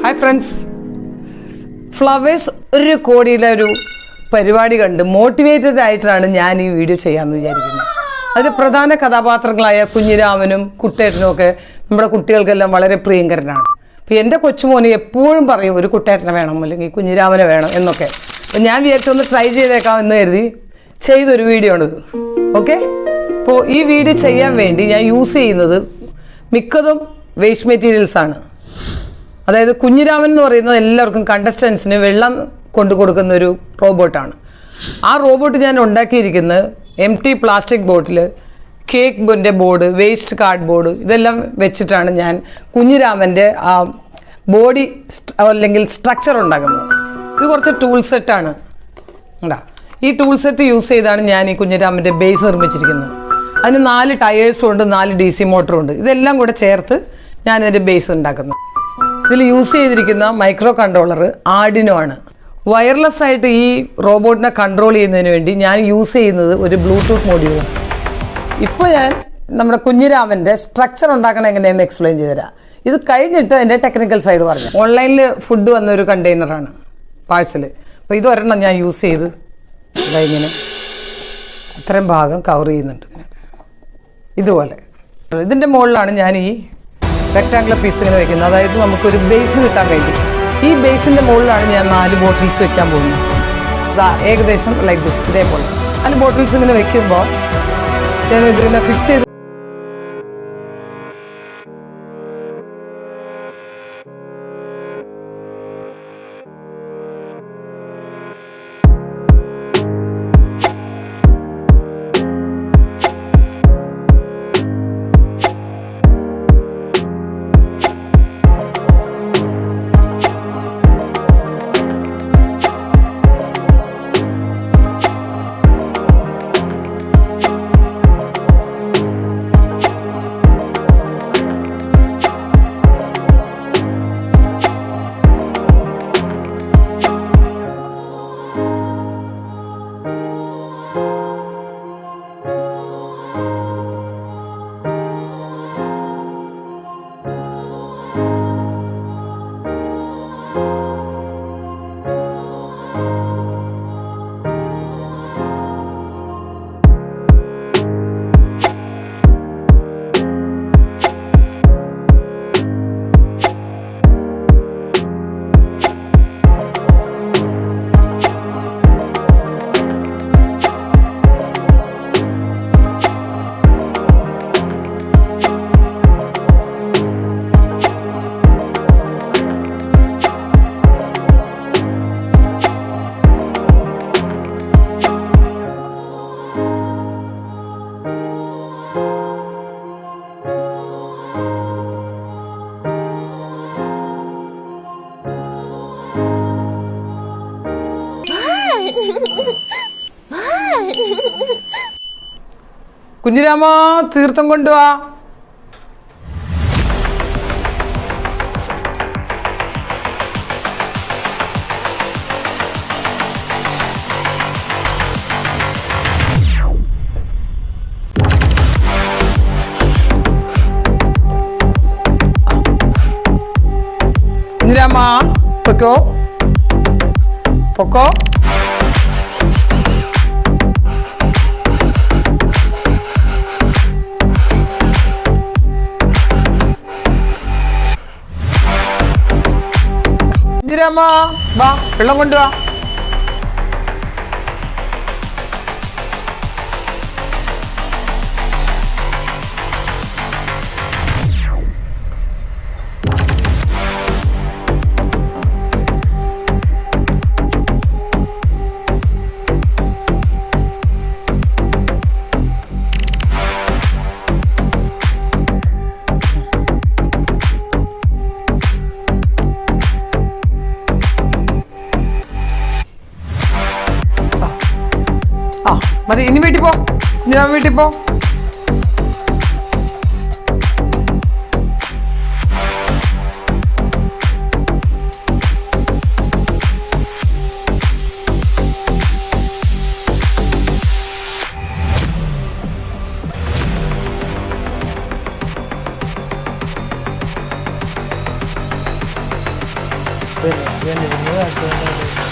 Hi friends, flowers ഒരു കോടിയിലൊരു പരിപാടി കണ്ട് മോട്ടിവേറ്റഡ് ആയിട്ടാണ് ഞാൻ ഈ വീഡിയോ ചെയ്യാമെന്ന് വിചാരിക്കുന്നത്. അതിൽ പ്രധാന കഥാപാത്രങ്ങളായ കുഞ്ഞിരാമനും കുട്ടേട്ടനും ഒക്കെ നമ്മുടെ കുട്ടികൾക്കെല്ലാം വളരെ പ്രിയങ്കരനാണ്. അപ്പോൾ എൻ്റെ കൊച്ചുമോന് എപ്പോഴും പറയും ഒരു കുട്ടേട്ടനെ വേണം അല്ലെങ്കിൽ കുഞ്ഞിരാമനെ വേണം എന്നൊക്കെ. അപ്പോൾ ഞാൻ വിചാരിച്ചൊന്ന് ട്രൈ ചെയ്തേക്കാം എന്ന് കരുതി ചെയ്തൊരു വീഡിയോ ആണിത്. ഓക്കെ, അപ്പോൾ ഈ വീഡിയോ ചെയ്യാൻ വേണ്ടി ഞാൻ യൂസ് ചെയ്യുന്നത് മിക്കതും വേസ്റ്റ് മെറ്റീരിയൽസാണ്. അതായത് കുഞ്ഞിരാമൻ എന്ന് പറയുന്നത് എല്ലാവർക്കും കണ്ടസ്റ്റൻസിന് വെള്ളം കൊണ്ടു കൊടുക്കുന്ന ഒരു റോബോട്ടാണ്. ആ റോബോട്ട് ഞാൻ ഉണ്ടാക്കിയിരിക്കുന്നത് എംടി പ്ലാസ്റ്റിക് ബോട്ടിൽ, കേക്കിൻ്റെ ബോർഡ്, വേസ്റ്റ് കാർഡ് ബോർഡ് ഇതെല്ലാം വെച്ചിട്ടാണ് ഞാൻ കുഞ്ഞിരാമൻ്റെ ആ ബോഡി അല്ലെങ്കിൽ സ്ട്രക്ചർ ഉണ്ടാക്കുന്നത്. ഇത് കുറച്ച് ടൂൾ സെറ്റാണ്. ഈ ടൂൾ സെറ്റ് യൂസ് ചെയ്താണ് ഞാൻ ഈ കുഞ്ഞിരാമൻ്റെ ബേസ് നിർമ്മിച്ചിരിക്കുന്നത്. അതിന് 4 ടയേഴ്സും ഉണ്ട്, 4 DC മോട്ടറും ഉണ്ട്. ഇതെല്ലാം കൂടെ ചേർത്ത് ഞാനിതിൻ്റെ ബേസ് ഉണ്ടാക്കുന്നു. ഇതിൽ യൂസ് ചെയ്തിരിക്കുന്ന മൈക്രോ കൺട്രോളർ ആർഡിനോ ആണ്. വയർലെസ് ആയിട്ട് ഈ റോബോട്ടിനെ കൺട്രോൾ ചെയ്യുന്നതിന് വേണ്ടി ഞാൻ യൂസ് ചെയ്യുന്നത് ഒരു ബ്ലൂടൂത്ത് മൊഡ്യൂളാണ്. ഇപ്പോൾ ഞാൻ നമ്മുടെ കുഞ്ഞിരാമൻ്റെ സ്ട്രക്ചർ ഉണ്ടാക്കണം എങ്ങനെയെന്ന് എക്സ്പ്ലെയിൻ ചെയ്തുതരാം. ഇത് കഴിഞ്ഞിട്ട് അതിൻ്റെ ടെക്നിക്കൽ സൈഡ് പറഞ്ഞു. ഓൺലൈനിൽ ഫുഡ് വന്നൊരു കണ്ടെയ്നറാണ്, പാഴ്സൽ. അപ്പോൾ ഇതൊരെണ്ണം ഞാൻ യൂസ് ചെയ്ത് ഇങ്ങനെ ഇത്രയും ഭാഗം കവർ ചെയ്യുന്നുണ്ട്. ഇതുപോലെ ഇതിൻ്റെ മുകളിലാണ് ഞാൻ ഈ റെക്ടാങ്കുലർ പീസ് ഇങ്ങനെ വെക്കുന്നത്. അതായത് നമുക്കൊരു ബേസ് കിട്ടാൻ വേണ്ടി ഈ ബേസിൻ്റെ മുകളിലാണ് ഞാൻ 4 ബോട്ടിൽസ് വെക്കാൻ പോകുന്നത്. അതാ ഏകദേശം ലൈക്ക് ദിസ്, ഇതേപോലെ 4 ബോട്ടിൽസ് ഇങ്ങനെ വെക്കുമ്പോൾ ഞാൻ ഇതിനെ ഫിക്സ് ചെയ്ത് കുഞ്ഞിരാമ തീർത്ഥം കൊണ്ടുവാ. കുഞ്ഞിരാമ പൊക്കോ പൊക്കോ. കുഞ്ഞിരാമ വാ, വെള്ളം കൊണ്ടുവാ. മതി, ഇനി വീട്ടിൽ പോ. ഞാൻ വീട്ടിൽ പോ. കുഴപ്പമില്ല. ഇത് തന്നെ, നിങ്ങൾ കാണിച്ചതുകൊണ്ടാണ്